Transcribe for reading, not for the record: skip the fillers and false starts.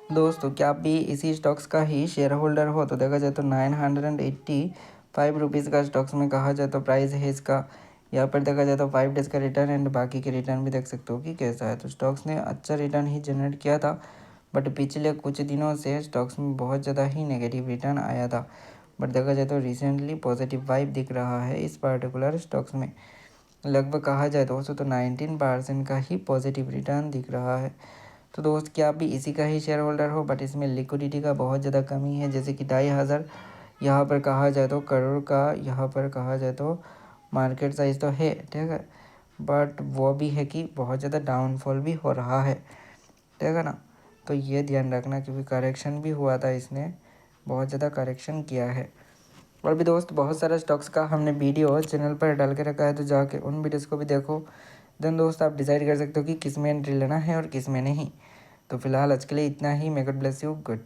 दोस्तों क्या आप भी इसी स्टॉक्स का ही शेयर होल्डर हो तो देखा जाए तो 985 रुपीज़ का स्टॉक्स में कहा जाए तो प्राइस है इसका। यहाँ पर देखा जाए तो 5 डेज़ का रिटर्न एंड बाकी के रिटर्न भी देख सकते हो कि कैसा है। तो स्टॉक्स ने अच्छा रिटर्न ही जनरेट किया था, बट पिछले कुछ दिनों से स्टॉक्स में बहुत ज़्यादा ही नेगेटिव रिटर्न आया था। बट देखा जाए तो रिसेंटली पॉजिटिव वाइब दिख रहा है इस पर्टिकुलर स्टॉक्स में। लगभग कहा जाए दोस्तों तो 19% का ही पॉजिटिव रिटर्न दिख रहा है। तो दोस्त क्या आप भी इसी का ही शेयर होल्डर हो, बट इसमें लिक्विडिटी का बहुत ज़्यादा कमी है, जैसे कि 2,500 यहाँ पर कहा जाए तो करोड़ का, यहाँ पर कहा जाए तो मार्केट साइज तो है, ठीक है, बट वो भी है कि बहुत ज़्यादा डाउनफॉल भी हो रहा है, ठीक है ना। तो ये ध्यान रखना क्योंकि करेक्शन भी हुआ था, इसने बहुत ज़्यादा करेक्शन किया है। और भी दोस्त बहुत सारे स्टॉक्स का हमने वीडियो चैनल पर डाल के रखा है, तो जाके उन वीडियोज़ को भी देखो। देन दोस्त आप डिसाइड कर सकते हो कि किस में एंट्री लेना है और किस में नहीं। तो फिलहाल आज के लिए इतना ही। May God bless you. Good.